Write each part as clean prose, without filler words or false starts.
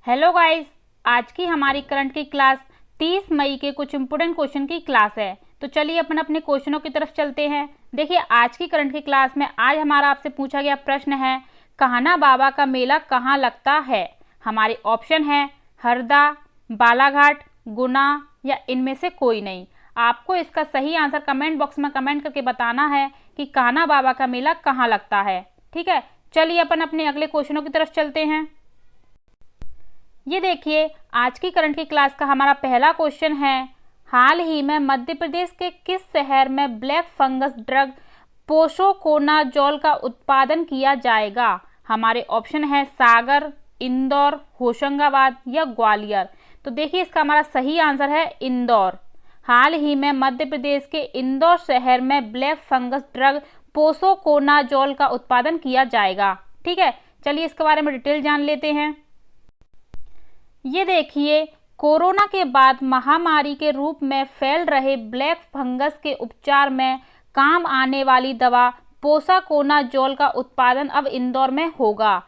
Hello guys, आज की हमारी करंट की क्लास 30 मई के कुछ इंपोर्टेंट क्वेश्चन की क्लास है। तो चलिए अपन अपने क्वेश्चनों की तरफ चलते हैं। देखिए, आज की करंट की क्लास में आज हमारा आपसे पूछा गया प्रश्न है, कान्हा बाबा का मेला कहाँ लगता है। हमारे ऑप्शन है हरदा, बालाघाट, गुना या इनमें से कोई नहीं। आपको इसका सही आंसर कमेंट बॉक्स में कमेंट करके बताना है कि कान्हा बाबा का मेला कहाँ लगता है। ठीक है, चलिए अपन अपने अगले क्वेश्चनों की तरफ चलते हैं। ये देखिए, आज की करंट की क्लास का हमारा पहला क्वेश्चन है, हाल ही में मध्य प्रदेश के किस शहर में ब्लैक फंगस ड्रग पोसोकोनाजोल का उत्पादन किया जाएगा। हमारे ऑप्शन है सागर, इंदौर, होशंगाबाद या ग्वालियर। तो देखिए, इसका हमारा सही आंसर है इंदौर। हाल ही में मध्य प्रदेश के इंदौर शहर में ब्लैक फंगस ड्रग पोसोकोनाजोल का उत्पादन किया जाएगा। ठीक है, चलिए इसके बारे में डिटेल जान लेते हैं। ये देखिए, कोरोना के बाद महामारी के रूप में फैल रहे ब्लैक फंगस के उपचार में काम आने वाली दवा पोसाकोनाजोल का उत्पादन अब इंदौर में होगा।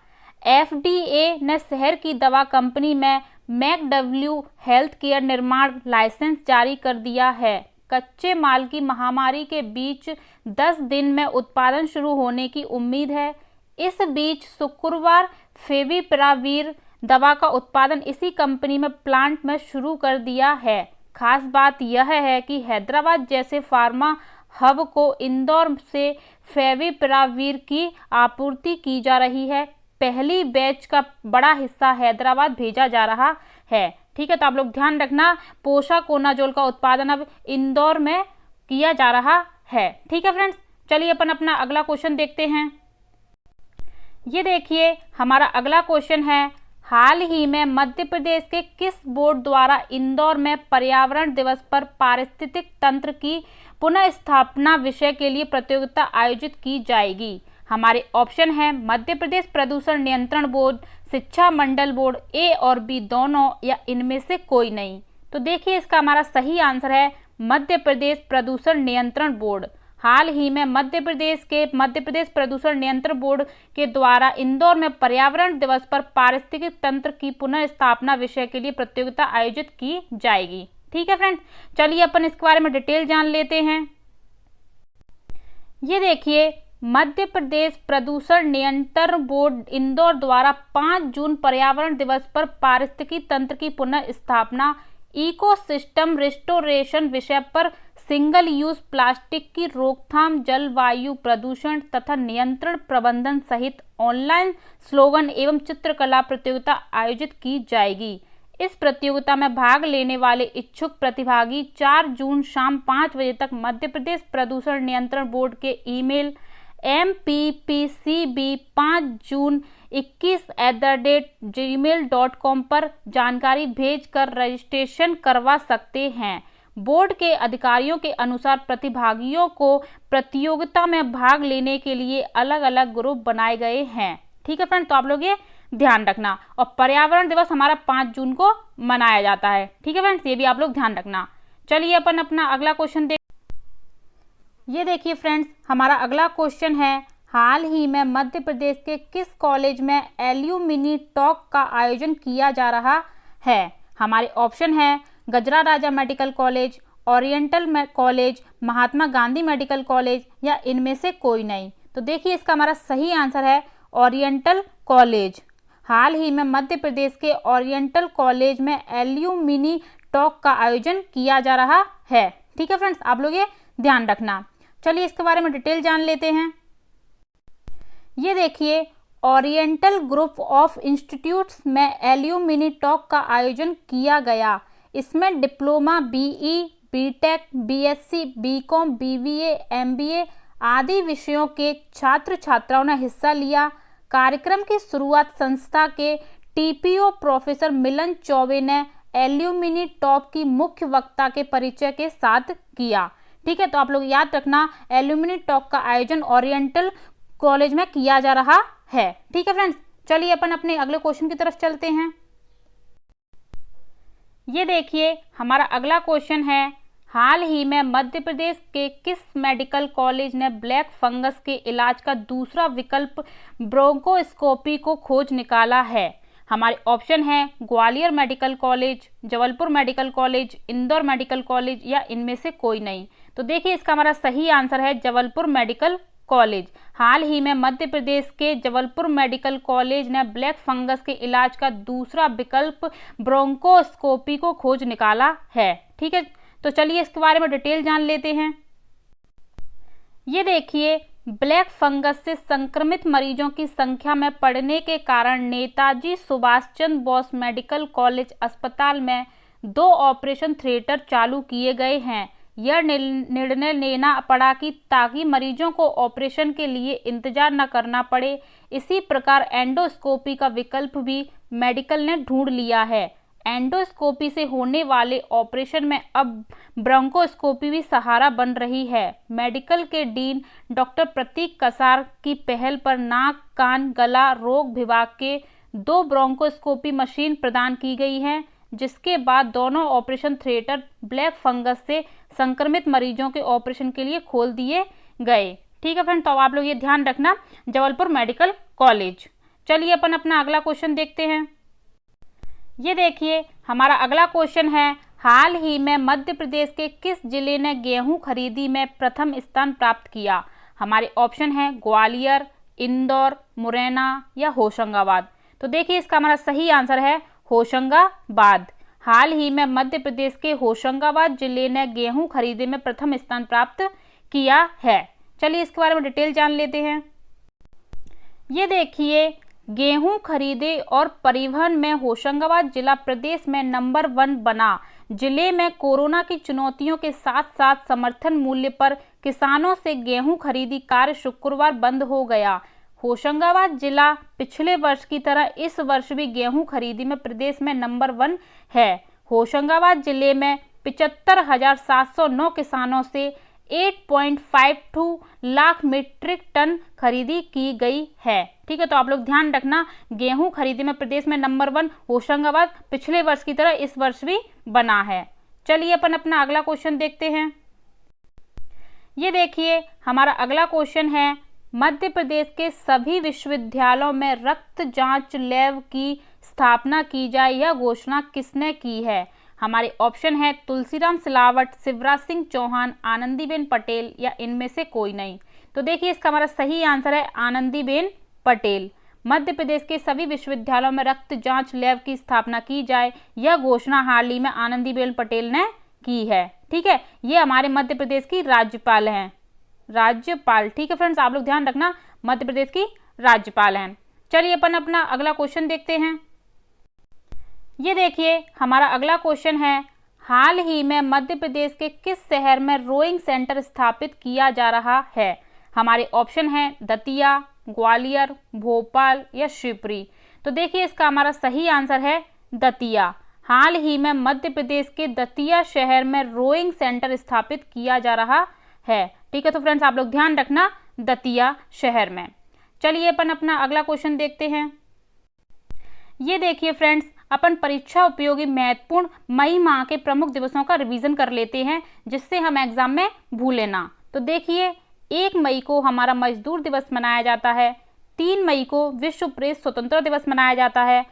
FDA ने शहर की दवा कंपनी में मैकडब्ल्यू हेल्थ केयर निर्माण लाइसेंस जारी कर दिया है। कच्चे माल की महामारी के बीच 10 दिन में उत्पादन शुरू होने की उम्मीद है। इस बीच शुक्रवार फेविपिरावीर दवा का उत्पादन इसी कंपनी में प्लांट में शुरू कर दिया है। खास बात यह है कि हैदराबाद जैसे फार्मा हब को इंदौर से फेविपिरावीर की आपूर्ति की जा रही है। पहली बैच का बड़ा हिस्सा हैदराबाद भेजा जा रहा है। ठीक है, तो आप लोग ध्यान रखना, पोसाकोनाजोल का उत्पादन अब इंदौर में किया जा रहा है। ठीक है फ्रेंड्स, चलिए अपन अपना अगला क्वेश्चन देखते हैं। ये देखिए, हमारा अगला क्वेश्चन है, हाल ही में मध्य प्रदेश के किस बोर्ड द्वारा इंदौर में पर्यावरण दिवस पर पारिस्थितिक तंत्र की पुनः स्थापना विषय के लिए प्रतियोगिता आयोजित की जाएगी। हमारे ऑप्शन है मध्य प्रदेश प्रदूषण नियंत्रण बोर्ड, शिक्षा मंडल बोर्ड, ए और बी दोनों या इनमें से कोई नहीं। तो देखिए, इसका हमारा सही आंसर है मध्य प्रदेश प्रदूषण नियंत्रण बोर्ड। हाल ही में मध्य प्रदेश प्रदूषण नियंत्रण बोर्ड के द्वारा इंदौर में पर्यावरण दिवस पर पारिस्थितिक तंत्र की पुनः स्थापना विषय के लिए प्रतियोगिता आयोजित की जाएगी। ठीक है फ्रेंड्स, चलिए अपन इसके बारे में डिटेल जान लेते हैं। ये देखिए, मध्य प्रदेश प्रदूषण नियंत्रण बोर्ड इंदौर द्वारा 5 जून पर्यावरण दिवस पर पारिस्थितिकी तंत्र की पुनः स्थापना, इकोसिस्टम रिस्टोरेशन विषय पर सिंगल यूज प्लास्टिक की रोकथाम, जलवायु प्रदूषण तथा नियंत्रण प्रबंधन सहित ऑनलाइन स्लोगन एवं चित्रकला प्रतियोगिता आयोजित की जाएगी। इस प्रतियोगिता में भाग लेने वाले इच्छुक प्रतिभागी 4 जून शाम 5 बजे तक मध्य प्रदेश प्रदूषण नियंत्रण बोर्ड के ईमेल mpcb5june21@gmail.com पर जानकारी भेजकर रजिस्ट्रेशन करवा सकते हैं। बोर्ड के अधिकारियों के अनुसार प्रतिभागियों को प्रतियोगिता में भाग लेने के लिए अलग अलग ग्रुप बनाए गए हैं। ठीक है फ्रेंड, तो आप लोग ये ध्यान रखना। और पर्यावरण दिवस हमारा 5 जून को मनाया जाता है। ठीक है फ्रेंड्स, ये भी आप लोग ध्यान रखना। चलिए अपन अपना अगला क्वेश्चन देख। ये देखिए फ्रेंड्स, हमारा अगला क्वेश्चन है, हाल ही में मध्य प्रदेश के किस कॉलेज में एल्यूमिनी टॉक का आयोजन किया जा रहा है। हमारे ऑप्शन है गजरा राजा medical college, oriental college, Mahatma Gandhi medical college या इनमें से कोई नहीं। तो देखिए, इसका हमारा सही आंसर है ओरिएंटल कॉलेज। हाल ही में मध्य प्रदेश के ओरिएंटल कॉलेज में एल्यूमिनी टॉक का आयोजन किया जा रहा है। ठीक है फ्रेंड्स, आप लोग ये ध्यान रखना। चलिए इसके बारे में डिटेल जान लेते हैं। ये देखिए, ओरिएंटल ग्रुप ऑफ इंस्टीट्यूट्स में एल्यूमिनी टॉक का आयोजन किया गया। इसमें diploma, BE, BTech, BSc, BCom, BBA, MBA आदि विषयों के छात्र छात्राओं ने हिस्सा लिया। कार्यक्रम की शुरुआत संस्था के टीपीओ प्रोफेसर मिलन चौबे ने एल्यूमिनी टॉक की मुख्य वक्ता के परिचय के साथ किया। ठीक है, तो आप लोग याद रखना, एल्यूमिनी टॉक का आयोजन ओरिएंटल कॉलेज में किया जा रहा है। ठीक है फ्रेंड्स, चलिए अपन अपने अगले क्वेश्चन की तरफ चलते हैं। ये देखिए, हमारा अगला क्वेश्चन है, हाल ही में मध्य प्रदेश के किस मेडिकल कॉलेज ने ब्लैक फंगस के इलाज का दूसरा विकल्प ब्रोंकोस्कोपी को खोज निकाला है। हमारे ऑप्शन है Gwalior medical college, Jabalpur medical college, Indore medical college या इनमें से कोई नहीं। तो देखिए इसका हमारा सही आंसर है जबलपुर मेडिकल कॉलेज। हाल ही में मध्य प्रदेश के जबलपुर मेडिकल कॉलेज ने ब्लैक फंगस के इलाज का दूसरा विकल्प ब्रोंकोस्कोपी को खोज निकाला है। ठीक है, तो चलिए इसके बारे में डिटेल जान लेते हैं। ये देखिए, ब्लैक फंगस से संक्रमित मरीजों की संख्या में बढ़ने के कारण नेताजी सुभाष चंद्र बोस मेडिकल कॉलेज अस्पताल में 2 ऑपरेशन थिएटर चालू किए गए हैं। यह निर्णय लेना पड़ा कि ताकि मरीजों को ऑपरेशन के लिए इंतजार न करना पड़े। इसी प्रकार एंडोस्कोपी का विकल्प भी मेडिकल ने ढूंढ लिया है। एंडोस्कोपी से होने वाले ऑपरेशन में अब ब्रोंकोस्कोपी भी सहारा बन रही है। मेडिकल के डीन डॉक्टर प्रतीक कसार की पहल पर नाक, कान, गला रोग विभाग के 2 ब्रोंकोस्कोपी मशीन प्रदान की गई हैं, जिसके बाद दोनों ऑपरेशन थिएटर ब्लैक फंगस से संक्रमित मरीजों के ऑपरेशन के लिए खोल दिए गए। ठीक है फ्रेंड, तो आप लोग ये ध्यान रखना, जबलपुर मेडिकल कॉलेज। चलिए अपन अपना अगला क्वेश्चन देखते हैं। ये देखिए, हमारा अगला क्वेश्चन है, हाल ही में मध्य प्रदेश के किस जिले ने गेहूं खरीदी में प्रथम स्थान प्राप्त किया? हमारे ऑप्शन है ग्वालियर, इंदौर, मुरैना या होशंगाबाद। तो देखिए इसका हमारा सही आंसर है होशंगाबाद। हाल ही में मध्य प्रदेश के होशंगाबाद जिले ने गेहूं खरीदी में प्रथम स्थान प्राप्त किया है। चलिए इसके बारे में डिटेल जान लेते हैं। ये देखिए, गेहूं खरीदे और परिवहन में होशंगाबाद जिला प्रदेश में नंबर 1 बना। जिले में कोरोना की चुनौतियों के साथ साथ समर्थन मूल्य पर किसानों से गेहूं खरीदी कार्य शुक्रवार बंद हो गया। होशंगाबाद जिला पिछले वर्ष की तरह इस वर्ष भी गेहूं खरीदी में प्रदेश में नंबर 1 है। होशंगाबाद जिले में 75,709 किसानों से 8.52 लाख मीट्रिक टन खरीदी की गई है। ठीक है, तो आप लोग ध्यान रखना, गेहूं खरीदी में प्रदेश में नंबर 1 होशंगाबाद पिछले वर्ष की तरह इस वर्ष भी बना है। चलिए अपन अपना अगला क्वेश्चन देखते हैं। ये देखिए, हमारा अगला क्वेश्चन है, मध्य प्रदेश के सभी विश्वविद्यालयों में रक्त जांच लैब की स्थापना की जाए, यह घोषणा किसने की है? हमारे ऑप्शन है तुलसीराम सिलावट, शिवराज सिंह चौहान, आनंदीबेन पटेल या इनमें से कोई नहीं। तो देखिए इसका हमारा सही आंसर है आनंदीबेन पटेल। मध्य प्रदेश के सभी विश्वविद्यालयों में रक्त जांच लैब की स्थापना की जाए, यह घोषणा हाल ही में आनंदीबेन पटेल ने की है। ठीक है, ये हमारे मध्य प्रदेश की राज्यपाल हैं, राज्यपाल। ठीक है फ्रेंड्स, आप लोग ध्यान रखना, मध्य प्रदेश की राज्यपाल हैं। चलिए अपन अपना अगला क्वेश्चन देखते हैं। ये देखिए, हमारा अगला क्वेश्चन है, हाल ही में मध्य प्रदेश के किस शहर में रोइंग सेंटर स्थापित किया जा रहा है? हमारे ऑप्शन है दतिया, ग्वालियर, भोपाल या शिवपुरी। तो देखिए इसका हमारा सही आंसर है दतिया। हाल ही में मध्य प्रदेश के दतिया शहर में रोइंग सेंटर स्थापित किया जा रहा है। ठीक है, तो फ्रेंड्स आप लोग ध्यान रखना, दतिया शहर में। चलिए अपन अपना अगला क्वेश्चन देखते हैं। ये देखिए फ्रेंड्स, अपन परीक्षा उपयोगी महत्वपूर्ण मई माह के प्रमुख दिवसों का रिवीजन कर लेते हैं, जिससे हम एग्जाम में भूले ना। तो देखिए, 1 मई को हमारा मजदूर दिवस मनाया जाता है, 3 मई को विश्व प्रेस स्वतंत्रता दिवस मनाया जाता है,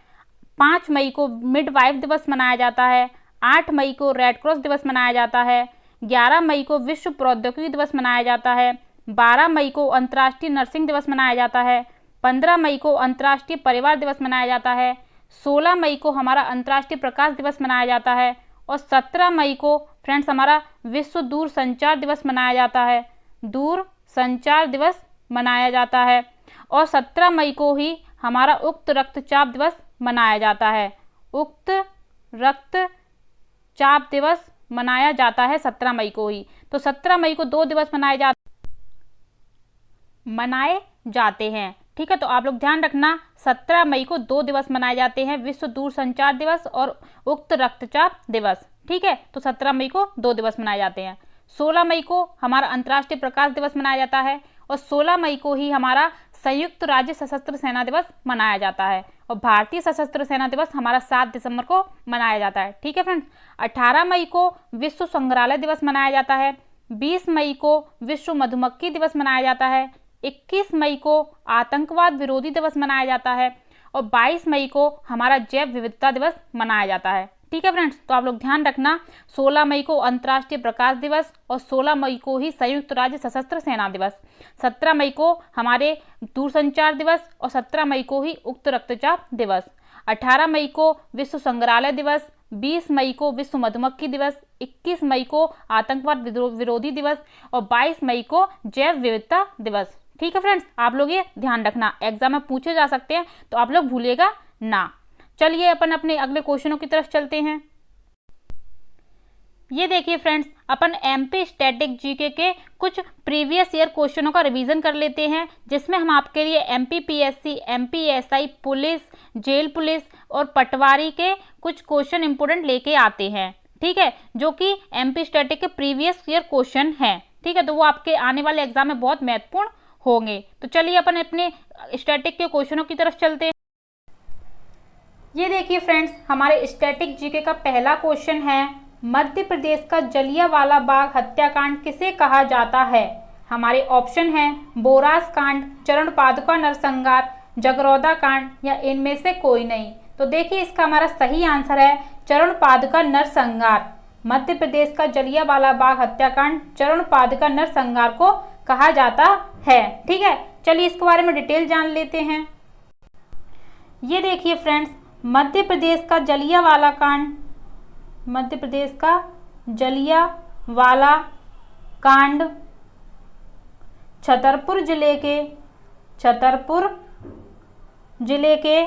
5 मई को मिडवाइफ दिवस मनाया जाता है, 8 मई को रेड क्रॉस दिवस मनाया जाता है, 11 मई को विश्व प्रौद्योगिकी दिवस मनाया जाता है, 12 मई को अंतर्राष्ट्रीय नर्सिंग दिवस मनाया जाता है, 15 मई को अंतर्राष्ट्रीय परिवार दिवस मनाया जाता है, 16 मई को हमारा अंतर्राष्ट्रीय प्रकाश दिवस मनाया जाता है और 17 मई को फ्रेंड्स हमारा विश्व दूर संचार दिवस मनाया जाता है, दूर संचार दिवस मनाया जाता है और 17 मई को ही हमारा उक्त रक्तचाप दिवस मनाया जाता है। उक्त रक्तचाप दिवस मनाया जाता है 17 मई को ही। तो 17 मई को 2 दिवस मनाए जाते हैं। ठीक है, तो आप लोग ध्यान रखना, 17 मई को 2 दिवस मनाए जाते हैं, विश्व दूर संचार दिवस और उक्त रक्तचाप दिवस। ठीक है, तो 17 मई को 2 दिवस मनाए जाते हैं। 16 मई को हमारा अंतर्राष्ट्रीय प्रकाश दिवस मनाया जाता है और 16 मई को ही हमारा संयुक्त राज्य सशस्त्र सेना दिवस मनाया जाता है और भारतीय सशस्त्र सेना दिवस हमारा 7 दिसंबर को मनाया जाता है। ठीक है फ्रेंड्स, 18 मई को विश्व संग्रहालय दिवस मनाया जाता है, 20 मई को विश्व मधुमक्खी दिवस मनाया जाता है, 21 मई को आतंकवाद विरोधी दिवस मनाया जाता है और 22 मई को हमारा जैव विविधता दिवस मनाया जाता है। ठीक है फ्रेंड्स, तो आप लोग ध्यान रखना 16 मई को अंतर्राष्ट्रीय प्रकाश दिवस और 16 मई को ही संयुक्त राज्य सशस्त्र सेना दिवस, 17 मई को हमारे दूरसंचार दिवस और 17 मई को ही उक्त रक्तचाप दिवस, 18 मई को विश्व संग्रहालय दिवस, 20 मई को विश्व मधुमक्खी दिवस, 21 मई को आतंकवाद विरोधी दिवस और 22 मई को जैव विविधता दिवस। ठीक है फ्रेंड्स, आप लोग ये ध्यान रखना, एग्जाम में पूछे जा सकते हैं तो आप लोग भूलिएगा ना। चलिए अपन अपने अगले क्वेश्चनों की तरफ चलते हैं। ये देखिए फ्रेंड्स, अपन एमपी स्टैटिक जीके के कुछ प्रीवियस ईयर क्वेश्चनों का रिवीजन कर लेते हैं, जिसमें हम आपके लिए MPPSC, MPSI, police, jail police और पटवारी के कुछ क्वेश्चन इंपोर्टेंट लेके आते हैं। ठीक है, जो कि एमपी स्टैटिक के प्रीवियस ईयर क्वेश्चन हैं। ठीक है, तो वो आपके आने वाले एग्जाम में बहुत महत्वपूर्ण होंगे। तो चलिए अपन अपने स्टैटिक के क्वेश्चनों की तरफ चलते हैं। ये देखिए फ्रेंड्स, हमारे स्टैटिक जीके का पहला क्वेश्चन है, मध्य प्रदेश का जलियांवाला बाग हत्याकांड किसे कहा जाता है? हमारे ऑप्शन हैं बोरास कांड, चरण पादुका नरसंहार, जगरौदा कांड या इनमें से कोई नहीं। तो देखिए इसका हमारा सही आंसर है चरण पादुका नरसंहार। मध्य प्रदेश का जलियांवाला बाग हत्याकांड चरण पादुका नरसंहार को कहा जाता है। ठीक है, चलिए इसके बारे में डिटेल जान लेते हैं। ये देखिए फ्रेंड्स, मध्य प्रदेश का जलियांवाला कांड, मध्य प्रदेश का जलियांवाला कांड छतरपुर जिले के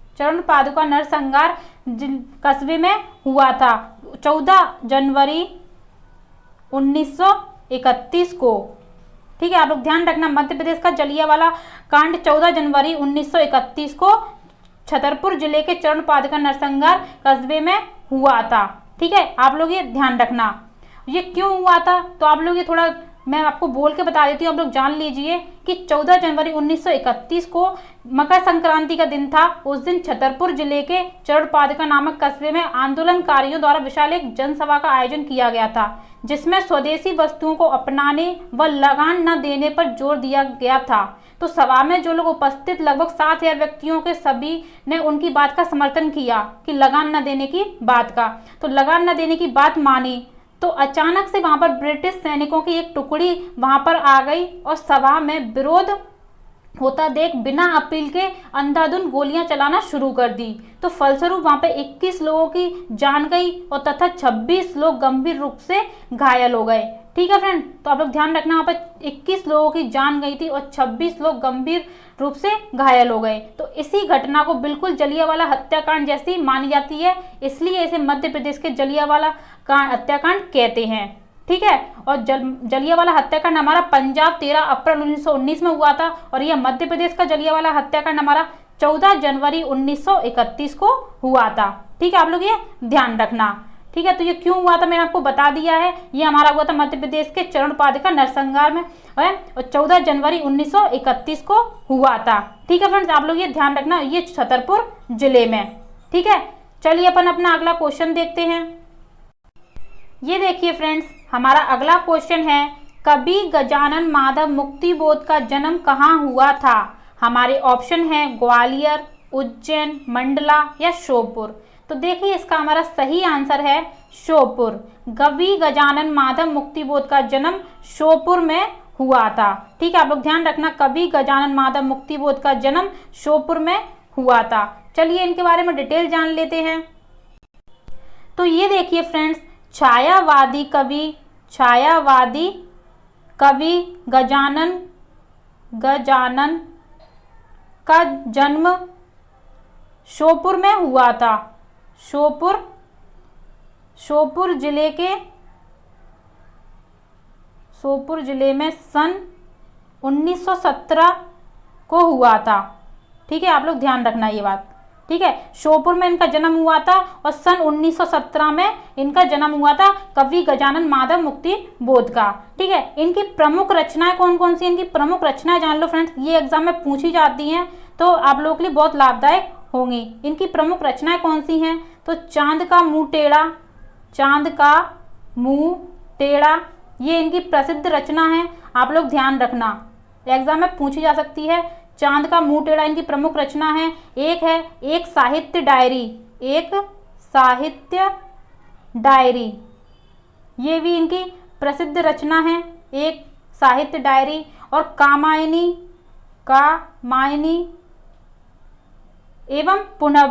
चरण पादुका नरसंहार कस्बे में हुआ था 14 जनवरी 1931 को। ठीक है, आप लोग ध्यान रखना, मध्य प्रदेश का जलियांवाला कांड 14 जनवरी 1931 को छतरपुर जिले के चरण पादुका नरसंहार कस्बे में हुआ था। ठीक है, आप लोग ये ध्यान रखना। ये क्यों हुआ था तो आप लोग ये थोड़ा मैं आपको बोल के बता देती हूँ, आप लोग जान लीजिए कि 14 जनवरी 1931 को मकर संक्रांति का दिन था। उस दिन छतरपुर जिले के चरण पादुका नामक कस्बे में आंदोलनकारियों द्वारा विशाल एक जनसभा का आयोजन किया गया था, जिसमें स्वदेशी वस्तुओं को अपनाने व लगान न देने पर जोर दिया गया था। तो सभा में जो लोग उपस्थित लगभग 7,000 व्यक्तियों के सभी ने उनकी बात का समर्थन किया कि लगान न देने की बात का। तो लगान न देने की बात मानी तो अचानक से वहां पर ब्रिटिश सैनिकों की एक टुकड़ी वहां पर आ गई और सभा में विरोध होता देख बिना अपील के अंधाधुंध गोलियां चलाना शुरू कर दी। तो फलस्वरूप वहां पे 21 लोगों की जान गई और तथा 26 लोग गंभीर रूप से घायल हो गए। ठीक है फ्रेंड, तो आप लोग ध्यान रखना, वहां पर 21 लोगों की जान गई थी और 26 लोग गंभीर रूप से घायल हो गए। तो इसी घटना को बिल्कुल जलियांवाला हत्याकांड जैसी मानी जाती है, इसलिए इसे मध्य प्रदेश के जलियांवाला हत्याकांड कहते हैं। ठीक है, और जलियांवाला हत्याकांड हमारा पंजाब 13 अप्रैल 1919 में हुआ था और यह मध्य प्रदेश का जलियांवाला हत्याकांड हमारा 14 जनवरी 1931 को हुआ था। ठीक है, आप लोग ये ध्यान रखना। ठीक है, तो ये क्यों हुआ था मैंने आपको बता दिया है। ये हमारा हुआ था मध्य प्रदेश के चरण पादुका नरसंहार में और 14 जनवरी 1931 को हुआ था। ठीक है फ्रेंड्स, आप लोग ये ध्यान रखना, ये छतरपुर जिले में। ठीक है, चलिए अपन अपना अगला क्वेश्चन देखते हैं। ये देखिए फ्रेंड्स, हमारा अगला क्वेश्चन है, कवि गजानन माधव मुक्तिबोध का जन्म कहाँ हुआ था? हमारे ऑप्शन है ग्वालियर, उज्जैन, मंडला या श्योपुर। तो देखिए इसका हमारा सही आंसर है श्योपुर। कवि गजानन माधव मुक्तिबोध का जन्म श्योपुर में हुआ था। ठीक है, आप लोग ध्यान रखना, कवि गजानन माधव मुक्तिबोध का जन्म श्योपुर में हुआ था। चलिए इनके बारे में डिटेल जान लेते हैं। तो ये देखिए फ्रेंड्स, छायावादी कवि गजानन का जन्म श्योपुर में हुआ था। श्योपुर जिले में सन 1917 को हुआ था। ठीक है, आप लोग ध्यान रखना ये बात। ठीक है, श्योपुर में इनका जन्म हुआ था और सन 1917 में इनका जन्म हुआ था कवि गजानन माधव मुक्तिबोध का। ठीक है, इनकी प्रमुख रचनाएं कौन कौन सी, इनकी प्रमुख रचनाएं जान लो फ्रेंड्स, ये एग्जाम में पूछी जाती हैं तो आप लोगों के लिए बहुत लाभदायक होंगी। इनकी प्रमुख रचनाएं कौन सी हैं? तो चांद का मुंह टेढ़ा, चांद का मुंह टेढ़ा, ये इनकी प्रसिद्ध रचना है, आप लोग ध्यान रखना, एग्जाम में पूछी जा सकती है। चांद का मुंह टेढ़ा इनकी प्रमुख रचना है। एक है एक साहित्य डायरी, एक साहित्य डायरी, ये भी इनकी प्रसिद्ध रचना है, एक साहित्य डायरी। और कामायनी, कामायनी एवं पुनः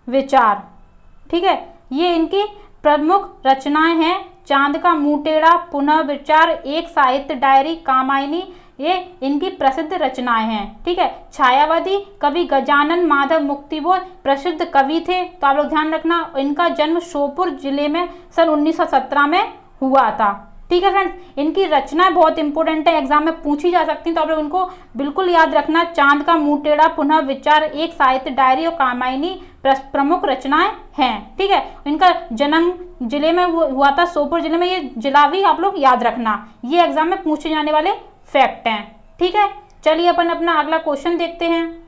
विचार, ठीक है, ये इनकी प्रमुख रचनाएं हैं। चांद का मुंह टेढ़ा, पुनः विचार, एक साहित्य डायरी, कामायनी, ये इनकी प्रसिद्ध रचनाएं हैं। ठीक है, छायावादी कवि गजानन माधव मुक्तिबोध प्रसिद्ध कवि थे, तो आप लोग ध्यान रखना। इनका जन्म श्योपुर जिले में सन 1917 में हुआ था। ठीक है फ्रेंड्स, इनकी रचनाएं बहुत इंपॉर्टेंट है, एग्जाम में पूछी जा सकती हैं, तो आप लोग इनको बिल्कुल याद रखना। चांद का मुंह टेढ़ा, पुनः विचार, एक साहित्य डायरी और कामायनी प्रमुख रचनाएं हैं। ठीक है, इनका जन्म जिले में हुआ था, श्योपुर जिले में, ये जिला भी आप लोग याद रखना, ये एग्जाम में पूछे जाने वाले फैक्ट हैं। ठीक है, चलिए अपन अपना अगला क्वेश्चन देखते हैं।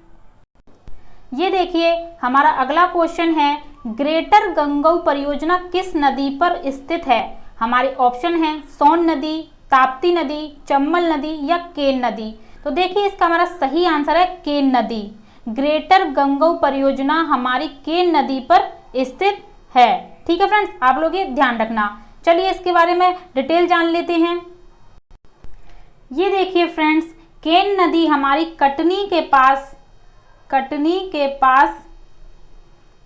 ये देखिए हमारा अगला क्वेश्चन है, ग्रेटर गंगऊ परियोजना किस नदी पर स्थित है? हमारे ऑप्शन हैं सोन नदी, ताप्ती नदी, चंबल नदी या केन नदी। तो देखिए इसका हमारा सही आंसर है केन नदी। ग्रेटर गंगऊ परियोजना हमारी केन नदी पर स्थित है। ठीक है फ्रेंड्स, आप लोग ये ध्यान रखना। चलिए इसके बारे में डिटेल जान लेते हैं। ये देखिए फ्रेंड्स, केन नदी हमारी कटनी के पास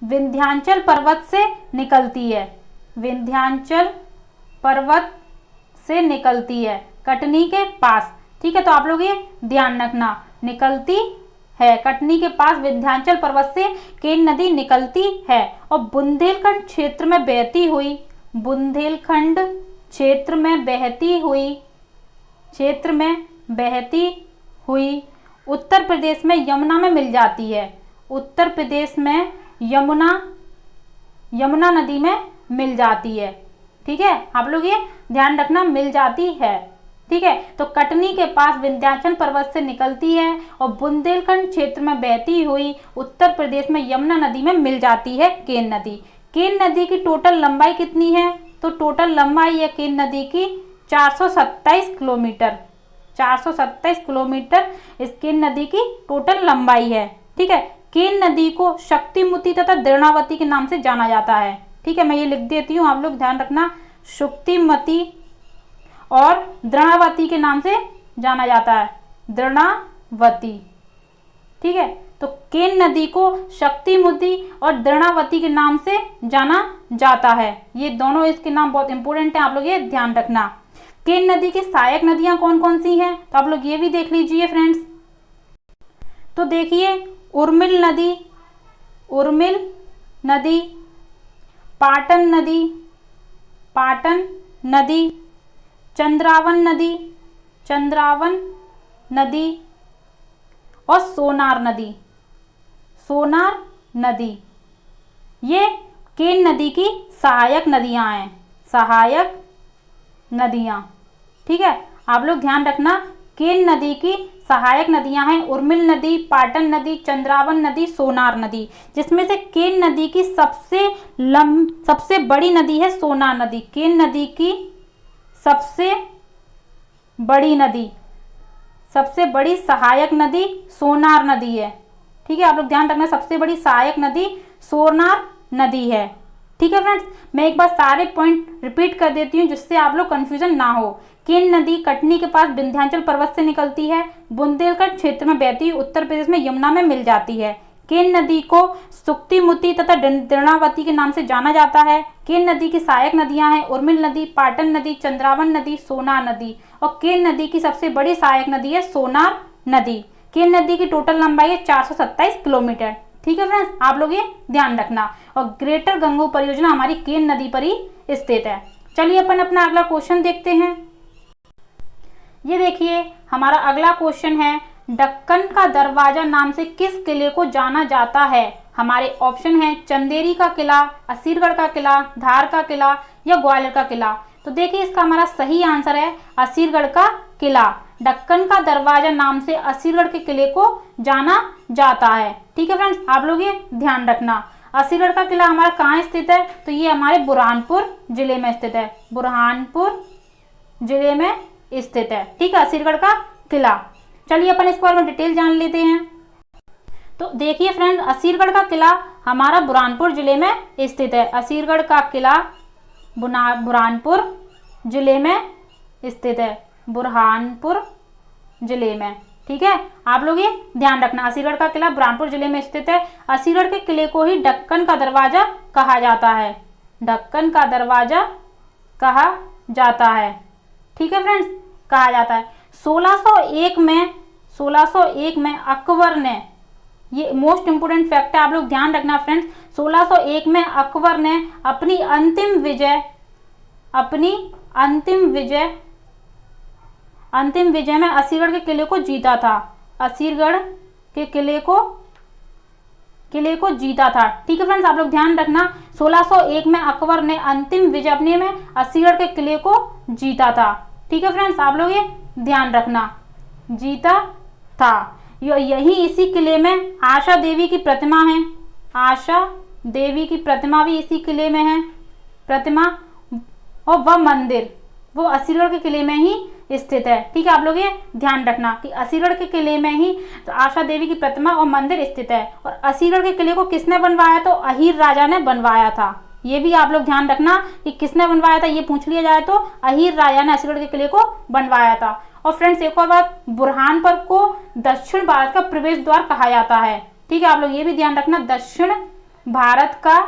विंध्याचल पर्वत से निकलती है। विंध्याचल पर्वत से निकलती है कटनी के पास। ठीक है, तो आप लोग ये ध्यान रखना, निकलती है कटनी के पास विंध्याचल पर्वत से केन नदी निकलती है और बुंदेलखंड क्षेत्र में बहती हुई, बुंदेलखंड क्षेत्र में बहती हुई उत्तर प्रदेश में यमुना में मिल जाती है। उत्तर प्रदेश में यमुना नदी में मिल जाती है। ठीक है, आप लोग ये ध्यान रखना, मिल जाती है। ठीक है, तो कटनी के पास विंध्याचल पर्वत से निकलती है और बुंदेलखंड क्षेत्र में बहती हुई उत्तर प्रदेश में यमुना नदी में मिल जाती है केन नदी। केन नदी की टोटल लंबाई कितनी है? तो टोटल लंबाई है केन नदी की 427 किलोमीटर। 427 किलोमीटर इस केन नदी की टोटल लंबाई है। ठीक है, केन नदी को शक्तिमुती तथा द्रोणावती के नाम से जाना जाता है। ठीक है, मैं ये लिख देती हूँ, आप लोग ध्यान रखना, शक्तिमती और द्रोणावती के नाम से जाना जाता है, द्रोणावती। ठीक है, तो केन नदी को शक्तिमुती और द्रोणावती के नाम से जाना जाता है। ये दोनों इसके नाम बहुत इंपॉर्टेंट हैं, आप लोग ये ध्यान रखना। केन नदी की सहायक नदियां कौन कौन सी हैं, तो आप लोग ये भी देख लीजिए फ्रेंड्स। तो देखिए, उर्मिल नदी, पाटन नदी, चंद्रावन नदी और सोनार नदी, ये केन नदी की सहायक नदियां हैं, सहायक नदियां। ठीक है, आप लोग ध्यान रखना, केन नदी की सहायक नदियां हैं उर्मिल नदी, पाटन नदी, चंद्रावन नदी, सोनार नदी, जिसमें से केन नदी की सबसे बड़ी नदी है सोनार नदी। केन नदी की सबसे बड़ी सहायक नदी सोनार नदी है। ठीक है, आप लोग ध्यान रखना, सबसे बड़ी सहायक नदी सोनार नदी है। ठीक है फ्रेंड्स, मैं एक बार सारे पॉइंट रिपीट कर देती हूँ जिससे आप लोग कंफ्यूजन ना हो। केन नदी कटनी के पास विंध्याचल पर्वत से निकलती है, बुंदेलखंड क्षेत्र में बहती हुई उत्तर प्रदेश में यमुना में मिल जाती है। केन नदी को शक्तिमुती तथा द्रोणावती के नाम से जाना जाता है। केन नदी की सहायक नदियां हैं उर्मिल नदी, पाटन नदी, चंद्रावन नदी, सोनार नदी, और केन नदी की सबसे बड़ी सहायक नदी है सोनार नदी। केन नदी की टोटल लंबाई है 427 किलोमीटर। ठीक है फ्रेंड्स, आप लोग ये ध्यान रखना। और ग्रेटर गंगो परियोजना हमारी केन नदी पर ही स्थित है। चलिए अपन अपना अगला क्वेश्चन देखते हैं। ये देखिए हमारा अगला क्वेश्चन है, दक्कन का दरवाजा नाम से किस किले को जाना जाता है? हमारे ऑप्शन हैं चंदेरी का किला, असीरगढ़ का किला, धार का किला या ग्वालियर का किला। तो देखिए इसका हमारा सही आंसर है असीरगढ़ का किला। दक्कन का दरवाजा नाम से असीरगढ़ के किले को जाना जाता है। ठीक है फ्रेंड्स, आप लोग ये ध्यान रखना। असीगढ़ का किला हमारा कहाँ स्थित है? तो ये हमारे बुरहानपुर जिले में स्थित है, बुरहानपुर जिले में स्थित है। ठीक है, असीगढ़ का किला। चलिए अपन इसके बारे में डिटेल जान लेते हैं। तो देखिए फ्रेंड्स, असीगढ़ का किला हमारा बुरहानपुर जिले में स्थित है। असीगढ़ का किला बुरहानपुर जिले में स्थित है, बुरहानपुर जिले में। ठीक है, आप लोग ये ध्यान रखना, असीगढ़ का किला बुरहानपुर जिले में स्थित है। असीगढ़ के किले को ही ढक्कन का दरवाजा कहा जाता है, ढक्कन का दरवाजा कहा जाता है। ठीक है फ्रेंड्स, कहा जाता है। 1601 में अकबर ने, ये मोस्ट इंपोर्टेंट फैक्ट है, आप लोग ध्यान रखना फ्रेंड्स, 1601 में अकबर ने अपनी अंतिम विजय में असीगढ़ के किले को जीता था, असीगढ़ के किले को जीता था। ठीक है फ्रेंड्स, आप लोग ध्यान रखना, 1601 में अकबर ने अंतिम विजय अपने में असीगढ़ के किले को जीता था। ठीक है फ्रेंड्स, आप लोग ये ध्यान रखना, जीता था। यही इसी किले में आशा देवी की प्रतिमा है, आशा देवी की प्रतिमा भी इसी किले में है, प्रतिमा, और वह मंदिर वो असीगढ़ के किले में ही स्थित है। ठीक है, आप लोग ये ध्यान रखना कि असीगढ़ के किले में ही आशा देवी की प्रतिमा और मंदिर स्थित है। और असीगढ़ के किले को किसने बनवाया? तो अहीर राजा ने बनवाया था। ये भी आप लोग ध्यान रखना कि किसने बनवाया था, ये पूछ लिया जाए तो अहीर राजा ने असीगढ़ के किले को बनवाया था। और फ्रेंड्स एक और बात, बुरहानपुर को दक्षिण भारत का प्रवेश द्वार कहा जाता है। ठीक है, आप लोग ये भी ध्यान रखना, दक्षिण भारत का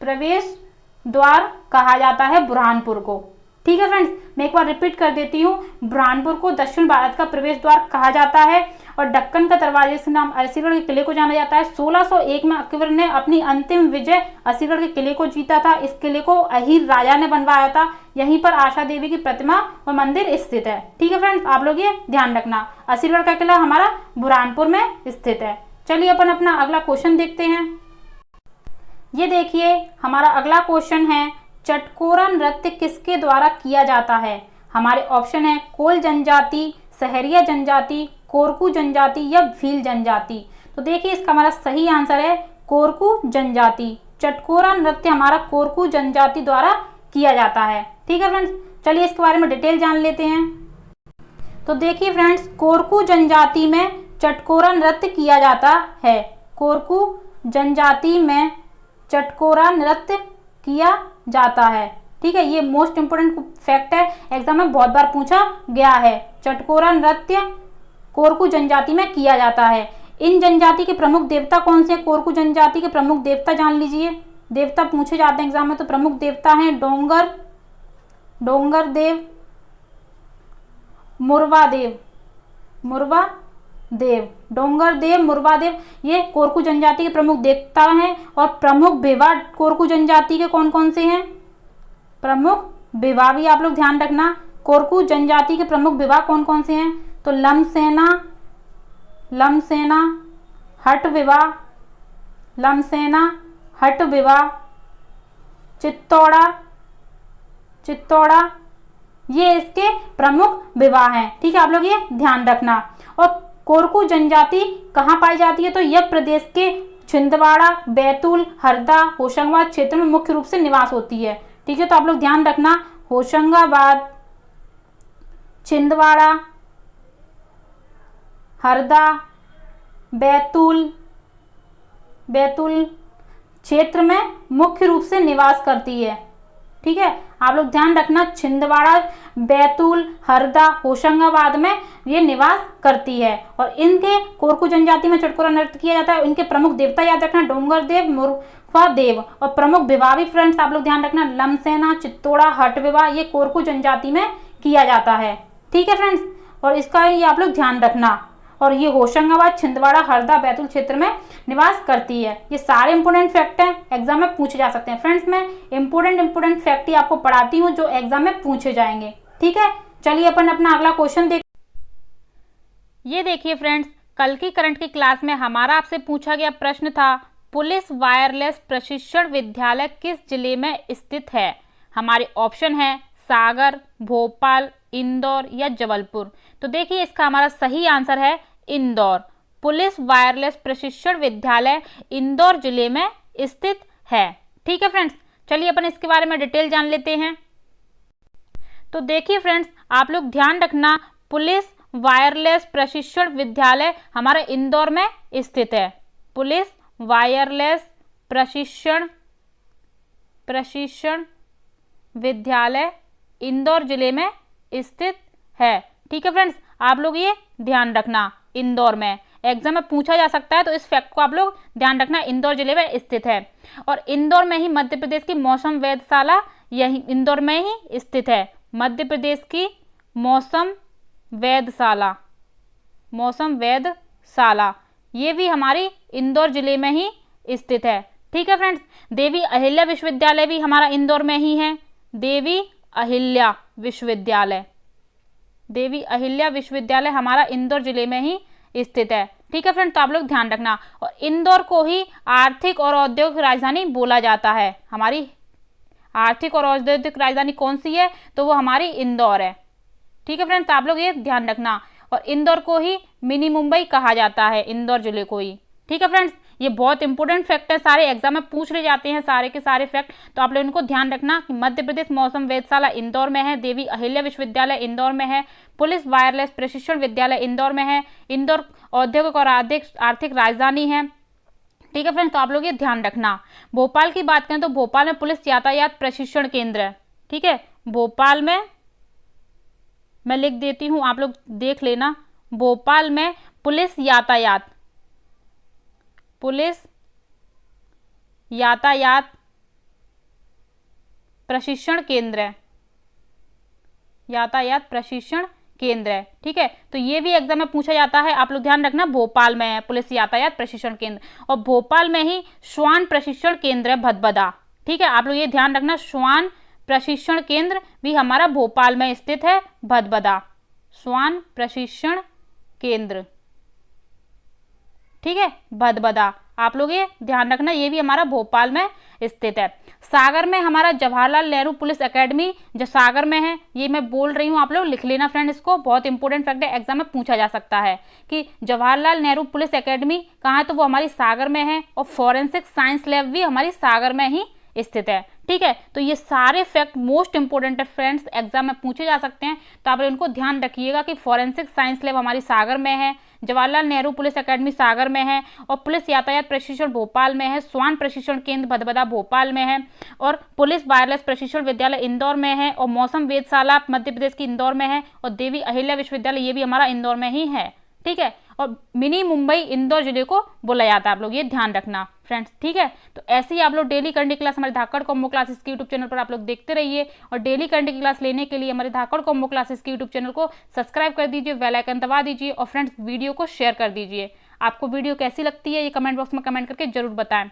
प्रवेश द्वार कहा जाता है बुरहानपुर को। ठीक है फ्रेंड्स, मैं एक बार रिपीट कर देती हूँ, बुरहानपुर को दक्षिण भारत का प्रवेश द्वार कहा जाता है और ढक्कन का दरवाजे से नाम असीगढ़ के किले को जाना जाता है। 1601 में अकबर ने अपनी अंतिम विजय असीगढ़ के किले को जीता था। इस किले को अहीर राजा ने बनवाया था। यहीं पर आशा देवी की प्रतिमा और मंदिर स्थित है। ठीक है फ्रेंड्स, आप लोग ये ध्यान रखना, असीगढ़ का किला हमारा बुरहानपुर में स्थित है। चलिए अपन अपना अगला क्वेश्चन देखते हैं। ये देखिए हमारा अगला क्वेश्चन है, चटकोरा नृत्य किसके द्वारा किया जाता है? हमारे ऑप्शन है कोल जनजाति, सहरिया जनजाति, कोरकू जनजाति या भील जनजाति। तो देखिए इसका हमारा सही आंसर है कोरकू जनजाति। चटकोरा नृत्य हमारा कोरकू जनजाति द्वारा किया जाता है। ठीक है फ्रेंड्स, चलिए इसके बारे में डिटेल जान लेते हैं। तो देखिए फ्रेंड्स, कोरकू जनजाति में चटकोरा नृत्य किया जाता है, कोरकू जनजाति में चटकोरा नृत्य किया जाता है। ठीक है, ये मोस्ट इंपोर्टेंट फैक्ट है, एग्जाम में बहुत बार पूछा गया है। चटकोरा नृत्य कोरकू जनजाति में किया जाता है। इन जनजाति के प्रमुख देवता कौन से? कोरकू जनजाति के प्रमुख देवता जान लीजिए, देवता पूछे जाते हैं एग्जाम में। तो प्रमुख देवता हैं डोंगर देव, मुरवा देव, डोंगर देव, मुरवा देव, ये कोरकू जनजाति के प्रमुख देवता हैं। और प्रमुख विवाह कोरकू जनजाति के कौन कौन से हैं? प्रमुख विवाह भी आप लोग ध्यान रखना, कोरकू जनजाति के प्रमुख विवाह कौन कौन से हैं? तो लमसेना, हट विवाह, चित्तौड़ा, ये इसके प्रमुख विवाह हैं। ठीक है, आप लोग ये ध्यान रखना। और कोरकू जनजाति कहाँ पाई जाती है? तो यह प्रदेश के छिंदवाड़ा, बैतूल, हरदा, होशंगाबाद क्षेत्र में मुख्य रूप से निवास होती है। ठीक है, तो आप लोग ध्यान रखना, होशंगाबाद, छिंदवाड़ा, हरदा, बैतूल क्षेत्र में मुख्य रूप से निवास करती है। ठीक है, आप लोग ध्यान रखना, छिंदवाड़ा, बैतूल, हरदा, होशंगाबाद में ये निवास करती है। और इनके कोरकू जनजाति में चटकोरा नृत्य किया जाता है। इनके प्रमुख देवता याद रखना, डोंगर देव, मुरवा देव। और प्रमुख विवाह भी फ्रेंड्स आप लोग ध्यान रखना, लमसेना, चित्तौड़ा, हट विवाह, ये कोरकू जनजाति में किया जाता है। ठीक है फ्रेंड्स, और इसका ये आप लोग ध्यान रखना। और ये होशंगाबाद, छिंदवाड़ा, हरदा, बैतूल क्षेत्र में निवास करती है। ये सारे इंपोर्टेंट फैक्ट हैं, एग्जाम में पूछे जा सकते हैं। फ्रेंड्स मैं इंपोर्टेंट फैक्ट ही आपको पढ़ाती हूँ जो एग्जाम में पूछे जाएंगे। ठीक है, चलिए अपन अपना अगला क्वेश्चन देख। ये देखिए फ्रेंड्स, कल की करंट की क्लास में हमारा आपसे पूछा गया प्रश्न था, पुलिस वायरलेस प्रशिक्षण विद्यालय किस जिले में स्थित है? हमारे ऑप्शन है सागर, भोपाल, इंदौर या जबलपुर। तो देखिए इसका हमारा सही आंसर है इंदौर। पुलिस वायरलेस प्रशिक्षण विद्यालय इंदौर जिले में स्थित है। ठीक है फ्रेंड्स, चलिए अपन इसके बारे में डिटेल जान लेते हैं। तो देखिए फ्रेंड्स, आप लोग ध्यान रखना, पुलिस वायरलेस प्रशिक्षण विद्यालय हमारा इंदौर में स्थित है। पुलिस वायरलेस प्रशिक्षण विद्यालय इंदौर जिले में स्थित है। ठीक है फ्रेंड्स, आप लोग ये ध्यान रखना, इंदौर में एग्जाम में पूछा जा सकता है, तो इस फैक्ट को आप लोग ध्यान रखना, इंदौर जिले में स्थित है। और इंदौर में ही मध्य प्रदेश की मौसम वेधशाला यही इंदौर में ही स्थित है। मध्य प्रदेश की मौसम वेधशाला ये भी हमारी इंदौर जिले में ही स्थित है। ठीक है फ्रेंड्स, देवी अहिल्या विश्वविद्यालय भी हमारा इंदौर में ही है। देवी अहिल्या विश्वविद्यालय हमारा इंदौर जिले में ही स्थित है। ठीक है फ्रेंड्स, तो आप लोग ध्यान रखना। और इंदौर को ही आर्थिक और औद्योगिक राजधानी बोला जाता है। हमारी आर्थिक और औद्योगिक राजधानी कौन सी है? तो वो हमारी इंदौर है। ठीक है फ्रेंड्स, तो आप लोग ये ध्यान रखना। और इंदौर को ही मिनी मुंबई कहा जाता है, इंदौर जिले को ही। ठीक है फ्रेंड्स, ये बहुत इंपॉर्टेंट फैक्ट है, सारे एग्जाम में पूछ ले जाते हैं सारे के सारे फैक्ट, तो आप लोग इनको ध्यान रखना कि मध्य प्रदेश मौसम वेधशाला इंदौर में है, देवी अहिल्या विश्वविद्यालय इंदौर में है, पुलिस वायरलेस प्रशिक्षण विद्यालय इंदौर में है, इंदौर औद्योगिक और आर्थिक राजधानी है। ठीक है फ्रेंड्स, तो आप लोग ये ध्यान रखना। भोपाल की बात करें तो भोपाल में पुलिस यातायात प्रशिक्षण केंद्र है। ठीक है, भोपाल में मैं लिख देती हूँ, आप लोग देख लेना। भोपाल में पुलिस यातायात प्रशिक्षण केंद्र है। ठीक है, तो ये भी एग्जाम में पूछा जाता है, आप लोग ध्यान रखना। भोपाल में है पुलिस यातायात प्रशिक्षण केंद्र, और भोपाल में ही श्वान प्रशिक्षण केंद्र है, भदभदा। ठीक है, आप लोग ये ध्यान रखना, श्वान प्रशिक्षण केंद्र भी हमारा भोपाल में स्थित है, भदभदा, श्वान प्रशिक्षण केंद्र। ठीक है, भदभदा, आप लोग ये ध्यान रखना, ये भी हमारा भोपाल में स्थित है। सागर में हमारा जवाहरलाल नेहरू पुलिस एकेडमी जो सागर में है, ये मैं बोल रही हूँ, आप लोग लिख लेना फ्रेंड, इसको बहुत इंपॉर्टेंट फैक्ट है, एग्जाम में पूछा जा सकता है कि जवाहरलाल नेहरू पुलिस एकेडमी कहाँ है, तो वो हमारी सागर में है। और फॉरेंसिक साइंस लैब भी हमारी सागर में ही स्थित है। ठीक है, तो ये सारे फैक्ट मोस्ट इंपोर्टेंट है फ्रेंड्स, एग्जाम में पूछे जा सकते हैं, तो आप इनको ध्यान रखिएगा कि फॉरेंसिक साइंस लैब हमारी सागर में है, जवाहरलाल नेहरू पुलिस एकेडमी सागर में है, और पुलिस यातायात प्रशिक्षण भोपाल में है, श्वान प्रशिक्षण केंद्र भदभदा भोपाल में है, और पुलिस वायरलेस प्रशिक्षण विद्यालय इंदौर में है, और मौसम वेधशाला मध्य प्रदेश की इंदौर में है, और देवी अहिल्या विश्वविद्यालय ये भी हमारा इंदौर में ही है। ठीक है, और मिनी मुंबई इंदौर जिले को बोला जाता है, आप लोग ये ध्यान रखना फ्रेंड्स। ठीक है, तो ऐसे ही आप लोग डेली करंट क्लास हमारे धाकड़ कॉम्बो क्लासेस के यूट्यूब चैनल पर आप लोग देखते रहिए, और डेली करंट की क्लास लेने के लिए हमारे धाकड़ कॉम्बो क्लासेस के यूट्यूब चैनल को सब्सक्राइब कर दीजिए, बेल आइकन दबा दीजिए, और फ्रेंड्स वीडियो को शेयर कर दीजिए। आपको वीडियो कैसी लगती है ये कमेंट बॉक्स में कमेंट करके जरूर बताएं।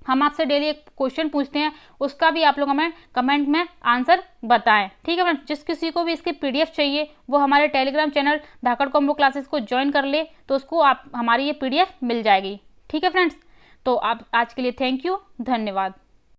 हम आपसे डेली एक क्वेश्चन पूछते हैं, उसका भी आप लोग हमें कमेंट में आंसर बताएं। ठीक है फ्रेंड्स, जिस किसी को भी इसकी पीडीएफ चाहिए वो हमारे टेलीग्राम चैनल धाकड़ कॉम्बो क्लासेस को ज्वाइन कर ले, तो उसको आप हमारी ये पीडीएफ मिल जाएगी। ठीक है फ्रेंड्स, तो आप आज के लिए थैंक यू, धन्यवाद।